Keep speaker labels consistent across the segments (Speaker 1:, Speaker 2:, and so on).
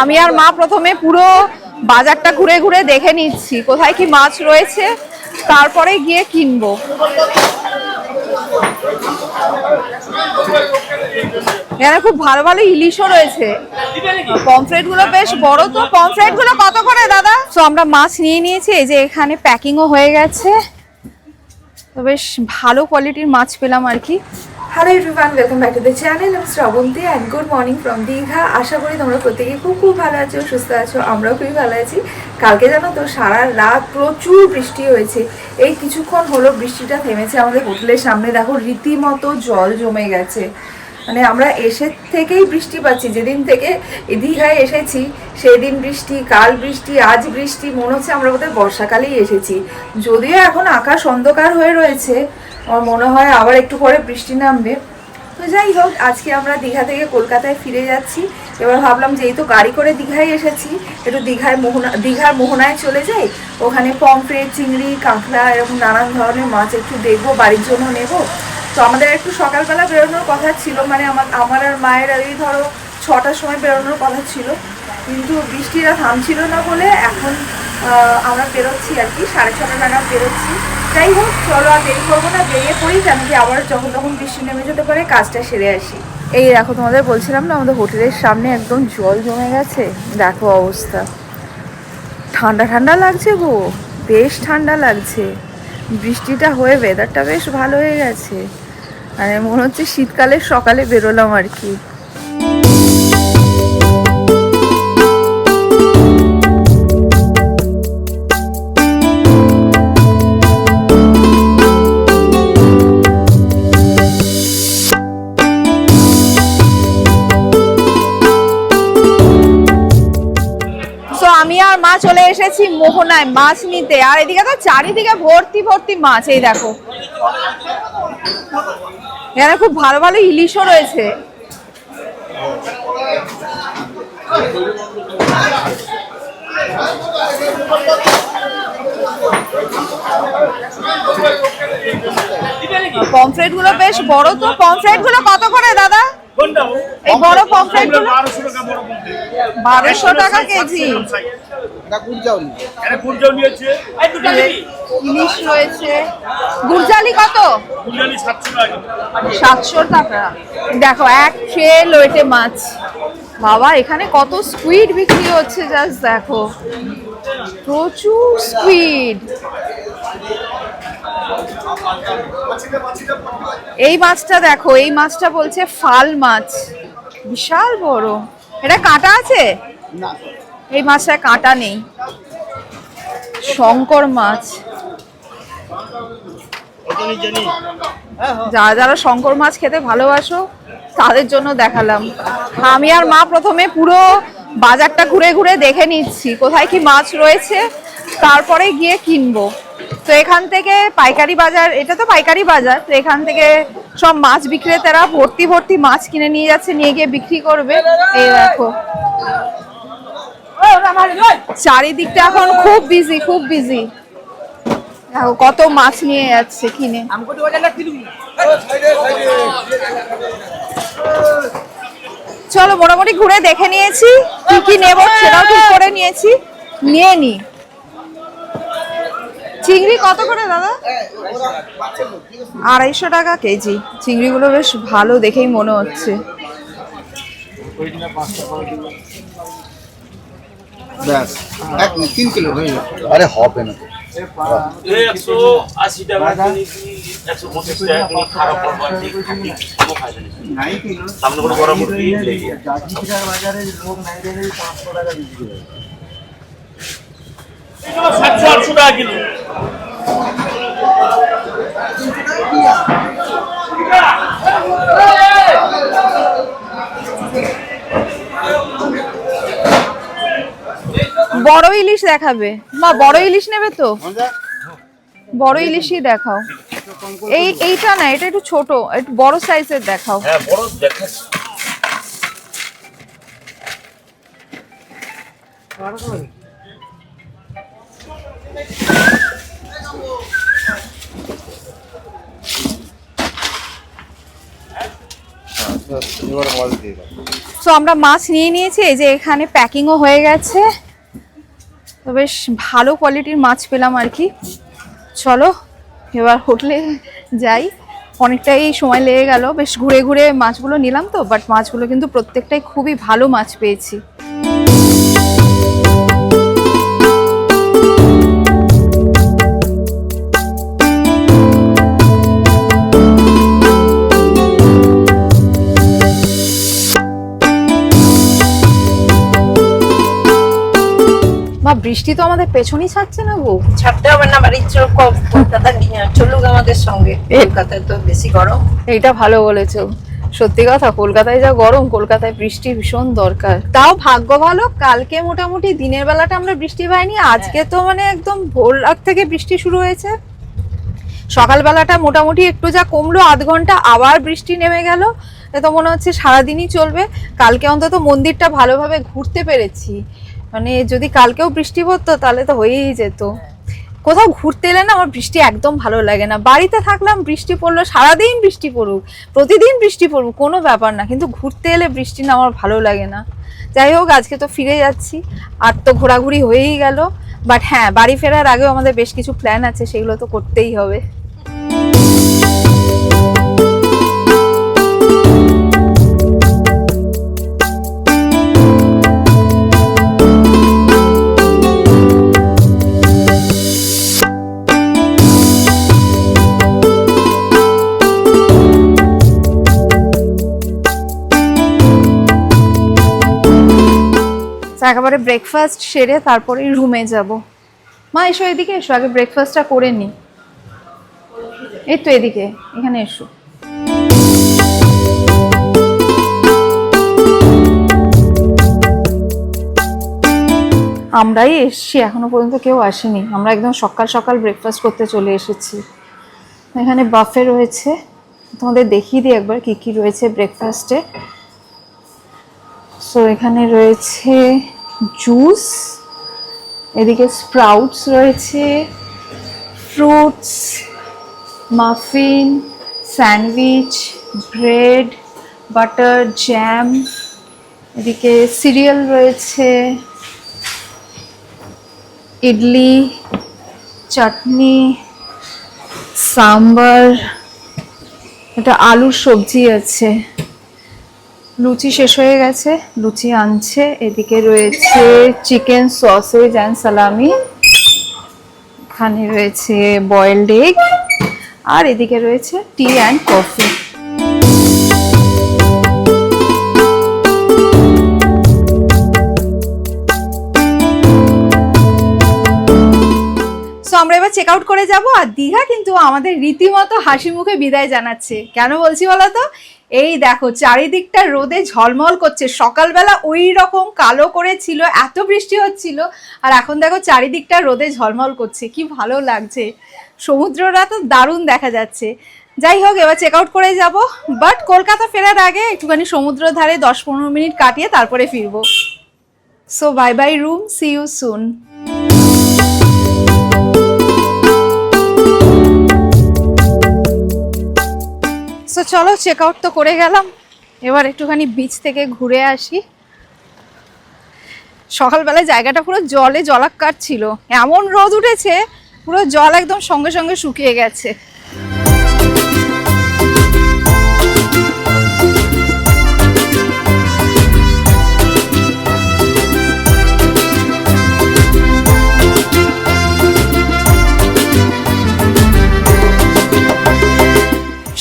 Speaker 1: আমি আর মা প্রথমে পুরো বাজারটা ঘুরে ঘুরে দেখে নিচ্ছি কোথায় কি মাছ রয়েছে, তারপরে গিয়ে কিনবো। এখানে খুব ভালো ভালো ইলিশও রয়েছে। পমফ্রেট গুলো বেশ বড়। তো পমফ্রেট গুলো কত করে দাদা? তো আমরা মাছ নিয়ে নিয়েছি, এই যে এখানে প্যাকিংও হয়ে গেছে। তো বেশ ভালো কোয়ালিটির মাছ পেলাম আর কি। Hello everyone, welcome back to the channel. আমি Srabanti and good morning from Digha. আশা করি তোমরা প্রত্যেকেই খুব খুব ভালো আছো, সুস্থ আছো। আমরাও খুবই ভালো আছি। কালকে জানো তো সারা রাত প্রচুর বৃষ্টি হয়েছে। এই কিছুক্ষণ হলো বৃষ্টিটা থেমেছে। আমাদের হোটেলের সামনে দেখো রীতিমতো জল জমে গেছে। মানে আমরা এসে থেকেই বৃষ্টি পাচ্ছি। যেদিন থেকে দীঘায় এসেছি সেদিন বৃষ্টি, কাল বৃষ্টি, আজ বৃষ্টি। মনে হচ্ছে আমরা বোধহয় বর্ষাকালেই এসেছি। যদিও এখন আকাশ অন্ধকার হয়ে রয়েছে, আমার মনে হয় আবার একটু পরে বৃষ্টি নামবে। তো যাই হোক, আজকে আমরা দীঘা থেকে কলকাতায় ফিরে যাচ্ছি। এবার ভাবলাম যেহেতু গাড়ি করে দীঘায় এসেছি, একটু দীঘার মোহনায় চলে যাই। ওখানে পমফ্রেট, চিংড়ি, কাঁকড়া এরকম নানান ধরনের মাছ একটু দেখবো, বাড়ির জন্য নেব। তো আমাদের একটু সকালবেলা বেরোনোর কথা ছিল, মানে আমার আর মায়ের এই ধরো 6টার সময় বেরোনোর কথা ছিল, কিন্তু বৃষ্টিটা থামছিল না বলে এখন আমরা বেরোচ্ছি আর কি, 6:30 নাগাদ বেরোচ্ছি। যাই হোক, চলো আর দেরি করবো না, বেরিয়ে পড়ি, কেন কি আবার যখন তখন বৃষ্টি নেমে যেতে পারে, কাজটা সেরে আসি। এই দেখো, তোমাদের বলছিলাম না আমাদের হোটেলের সামনে একদম জল জমে গেছে। দেখো অবস্থা। ঠান্ডা ঠান্ডা লাগছে গো, বেশ ঠান্ডা লাগছে। বৃষ্টিটা হয়ে ওয়েদারটা বেশ ভালো হয়ে গেছে। মানে মনে হচ্ছে শীতকালের সকালে বেরোলাম আর কি। আমি আর মা চলে এসেছি মোহনায় মাছ নিতে। আর এদিকে তো চারিদিকে ভর্তি ভর্তি মাছ। এই দেখো, এখানে খুব ভালো ভালো ইলিশও রয়েছে। পমফ্রেট গুলো বেশ বড়। তো পমফ্রেট গুলো কত করে দাদা? এই বড় পমফ্রেট গুলো 1200 টাকা কেজি। ইলিশ রয়েছে। গুরজালি কত? 700 টাকা। দেখো এক ট্রে লোটে মাছ। বাবা, এখানে কত স্কুইড বিক্রি হচ্ছে, জাস্ট দেখো, প্রচুর স্কুইড। এই মাছটা দেখো, এই মাছটা বলছে ফাল মাছ, বিশাল বড়। এটা কাঁটা আছে? এই মাছটা কাঁটা নেই। শঙ্কর মাছ। যারা যারা শঙ্কর মাছ খেতে ভালোবাসো তাদের জন্য দেখালাম। আমি আর মা প্রথমে পুরো বাজারটা ঘুরে ঘুরে দেখে নিচ্ছি কোথায় কি মাছ রয়েছে, তারপরে গিয়ে কিনবো। তো এখান থেকে পাইকারি বাজার, এটা তো পাইকারি বাজার, তো এখান থেকে সব মাছ বিক্রেতারা ভর্তি ভর্তি মাছ কিনে নিয়ে যাচ্ছে, নিয়ে গিয়ে বিক্রি করবে। এই দেখো, চারিদিকটা এখন খুব বিজি, খুব বিজি। দেখো কত মাছ নিয়ে যাচ্ছে কিনে। চলো, মোটামুটি ঘুরে দেখে নিয়েছি, কি কি নেবো সেটাও ঠিক করে নিয়েছি, নিয়ে নি। চিংড়ি কত করে দাদা? 250 টাকা কেজি। চিংড়িগুলো বেশ ভালো দেখেই মনে হচ্ছে।
Speaker 2: আরে হবে না,
Speaker 3: 180 টাকা 125 টাকা খারাপ সামনে করে বড় মুরগি বাজারে লোক নাই দেয় 500 টাকা বিক্রি হয়। 700-800 টাকা কিলো।
Speaker 1: বড় ইলিশ দেখাবে মা? বড় ইলিশ নেবে তো? বড় ইলিশই দেখাও। এইটা না, এটা একটু ছোট, একটু বড় সাইজের দেখাও।
Speaker 3: হ্যাঁ, বড় দেখাচ্ছি।
Speaker 2: এবার মাছ দিয়ে দাও।
Speaker 1: সো আমরা মাছ নিয়ে নিয়েছি, এই যে এখানে প্যাকিংও হয়ে গেছে। তো বেশ ভালো কোয়ালিটির মাছ পেলাম আর কি। চলো এবার হোটেলে যাই, অনেকটাই সময় লেগে গেল, বেশ ঘুরে ঘুরে মাছগুলো নিলাম তো, বাট মাছগুলো কিন্তু প্রত্যেকটাই খুবই ভালো মাছ পেয়েছি। বা বৃষ্টি তো আমাদের পেছনই ছাড়ছে না গো।
Speaker 4: ছাড়তে হবে না, বাড়ির চোখ কলকাতা চলুক আমাদের সঙ্গে। কলকাতায় তো বেশি গরম।
Speaker 1: এইটা ভালো বলেছো, সত্যি কথা, কলকাতায় যা গরম, কলকাতায় বৃষ্টি ভীষণ দরকার। তাও ভাগ্য ভালো, কালকে মোটামুটি দিনের বেলাটা আমরা বৃষ্টি পাইনি, আজকে তো মানে একদম ভোর রাত থেকে বৃষ্টি শুরু হয়েছে। সকালবেলাটা মোটামুটি একটু যা কমলো, আধ ঘন্টা আবার বৃষ্টি নেমে গেল। তো মনে হচ্ছে সারাদিনই চলবে। কালকে অন্তত মন্দিরটা ভালোভাবে ঘুরতে পেরেছি, মানে যদি কালকেও বৃষ্টি পড়তো তাহলে তো হয়েই যেত। কোথাও ঘুরতে এলে না আমার বৃষ্টি একদম ভালো লাগে না। বাড়িতে থাকলাম বৃষ্টি পড়লো, সারাদিন বৃষ্টি পড়ুক, প্রতিদিন বৃষ্টি পড়ুক, কোনো ব্যাপার না, কিন্তু ঘুরতে এলে বৃষ্টি না আমার ভালো লাগে না। যাই হোক, আজকে তো ফিরে যাচ্ছি, আর তো ঘোরাঘুরি হয়েই গেল। বাট হ্যাঁ, বাড়ি ফেরার আগেও আমাদের বেশ কিছু প্ল্যান আছে, সেগুলো তো করতেই হবে। একেবারে ব্রেকফাস্ট সেরে তারপরে রুমে যাব। মা এসো, এদিকে এসো, আগে ব্রেকফাস্টটা করে নি। এই তো এদিকে, এখানে এসো। আমরাই এসছি, এখনো পর্যন্ত কেউ আসেনি। আমরা একদম সকাল সকাল ব্রেকফাস্ট করতে চলে এসেছি। এখানে বাফে রয়েছে, তোমাদের দেখিয়ে দিই একবার কি কি রয়েছে ব্রেকফাস্টে। সো এখানে রয়েছে জুস, এদিকে স্প্রাউটস রয়েছে, fruits, muffin, sandwich, bread, butter, jam, এদিকে সিরিয়াল রয়েছে, ইডলি, চাটনি, সাম্বার, এটা আলুর সবজি আছে। লুচি শেষ হয়ে গেছে, লুচি আনছে। এদিকে রয়েছে চিকেন সসেজ অ্যান্ড সালামি, এখানে রয়েছে বয়েলড এগ, আর এদিকে রয়েছে টি অ্যান্ড কফি। আমরা এবার চেক আউট করে যাব, আর দীঘা কিন্তু আমাদের রীতিমতো হাসি মুখে বিদায় জানাচ্ছে। কেন বলছি বলো তো? এই দেখো চারিদিকটা রোদে ঝলমল করছে, সকালবেলা ওই রকম কালো করে ছিল, এত বৃষ্টি হচ্ছিল, আর এখন দেখো চারিদিকটা রোদে ঝলমল করছে, কি ভালো লাগছে। সমুদ্রটা তো দারুণ দেখা যাচ্ছে। যাই হোক, এবার চেক আউট করে যাব, বাট কলকাতা ফেরার আগে একটুখানি সমুদ্র ধারে 10-15 মিনিট কাটিয়ে তারপরে ফিরবো। So bye bye room, see you soon. So চলো, চেক আউট তো করে গেলাম, এবার একটুখানি বিচ থেকে ঘুরে আসি। সকালবেলায় জায়গাটা পুরো জলে জলাকার ছিল, এমন রোদ উঠেছে পুরো জল একদম সঙ্গে সঙ্গে শুকিয়ে গেছে।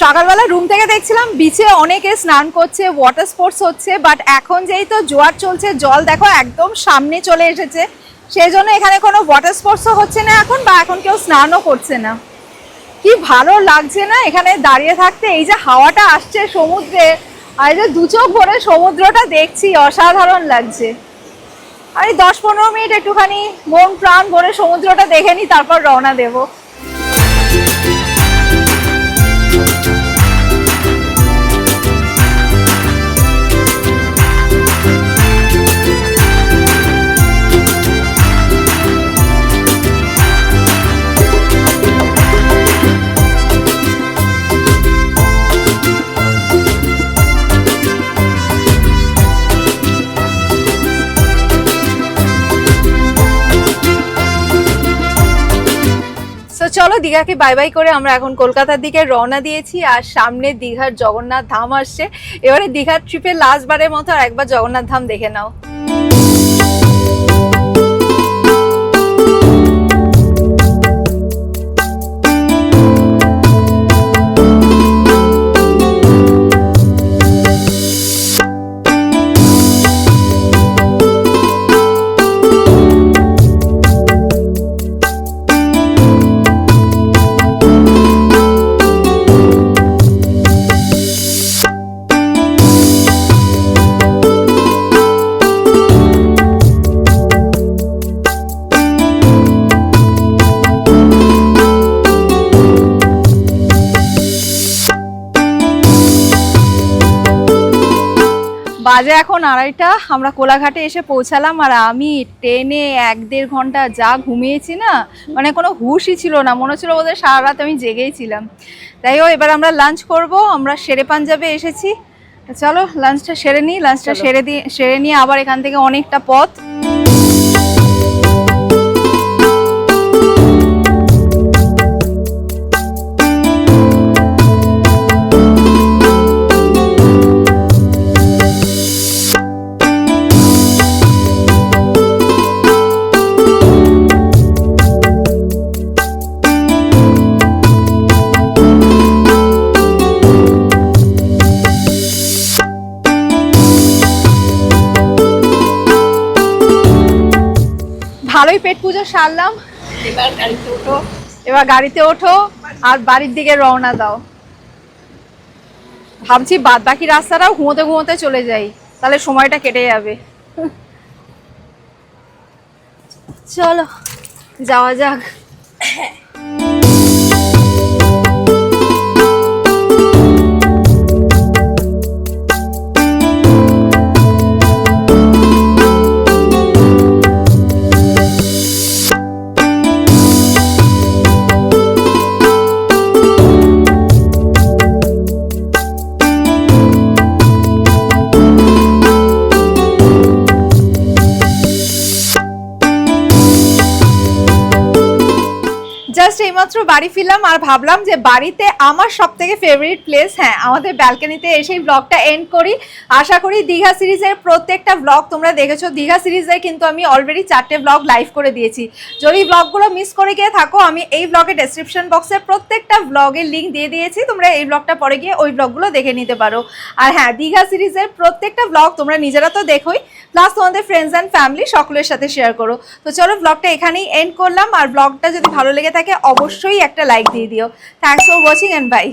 Speaker 1: সকালবেলা রুম থেকে দেখছিলাম বিচে অনেকে স্নান করছে, ওয়াটার স্পোর্টস হচ্ছে, বাট এখন যেই তো জোয়ার চলছে, জল দেখো একদম সামনে চলে এসেছে, সেই জন্য এখানে কোনো ওয়াটার স্পোর্টসও হচ্ছে না এখন, বা এখন কেউ স্নানও করছে না। কি ভালো লাগছে না এখানে দাঁড়িয়ে থাকতে, এই যে হাওয়াটা আসছে সমুদ্রে, আর এই যে দু চোখ ভরে সমুদ্রটা দেখছি, অসাধারণ লাগছে। আর এই 10-15 মিনিট একটুখানি মন প্রাণ ভরে সমুদ্রটা দেখে নি, তারপর রওনা দেবো। চলো দীঘাকে বাই বাই করে আমরা এখন কলকাতার দিকে রওনা দিয়েছি, আর সামনে দীঘার জগন্নাথ ধাম আসছে। এবারে দীঘার ট্রিপে লাস্ট বারের মতো আর একবার জগন্নাথ ধাম দেখে নাও। বাজে এখন 2:30, আমরা কোলাঘাটে এসে পৌঁছালাম, আর আমি ট্রেনে 1-1.5 ঘন্টা যা ঘুমিয়েছি না, মানে কোনো হুশই ছিল না, মনে হচ্ছিল বোধহয় সারা রাত আমি জেগেই ছিলাম। তাই এবার আমরা লাঞ্চ করব, আমরা শেরে পাঞ্জাবে এসেছি। চলো লাঞ্চটা সেরে নিই, লাঞ্চটা সেরে নিয়ে আবার এখান থেকে অনেকটা পথ। ভালোই পেট পুজো সারলাম, এবার গাড়িতে ওঠো আর বাড়ির দিকে রওনা দাও। ভাবছি বাদ বাকি রাস্তাটাও ঘুমোতে ঘুমোতে চলে যাই, তাহলে সময়টা কেটে যাবে। চলো যাওয়া যাক। জাস্ট এইমাত্র বাড়ি ফিরলাম, আর ভাবলাম যে বাড়িতে আমার সব থেকে ফেভারিট প্লেস, হ্যাঁ আমাদের ব্যালকনিতে এসেই ব্লগটা এন্ড করি। আশা করি দীঘা সিরিজের প্রত্যেকটা ব্লগ তোমরা দেখেছো। দীঘা সিরিজে কিন্তু আমি অলরেডি 4টে ব্লগ লাইভ করে দিয়েছি। যদি ব্লগগুলো মিস করে গিয়ে থাকো, আমি এই ব্লগের ডেসক্রিপশন বক্সে প্রত্যেকটা ব্লগের লিঙ্ক দিয়ে দিয়েছি, তোমরা এই ব্লগটা পরে গিয়ে ওই ব্লগগুলো দেখে নিতে পারো। আর হ্যাঁ, দীঘা সিরিজের প্রত্যেকটা ব্লগ তোমরা নিজেরা তো দেখোই, প্লাস তোমাদের ফ্রেন্ডস অ্যান্ড ফ্যামিলি সকলের সাথে শেয়ার করো। তো চলো ব্লগটা এখানেই এন্ড করলাম, আর ব্লগটা যদি ভালো লেগে থাকে অবশ্যই একটা লাইক দিয়ে দিও। Thanks for watching and by.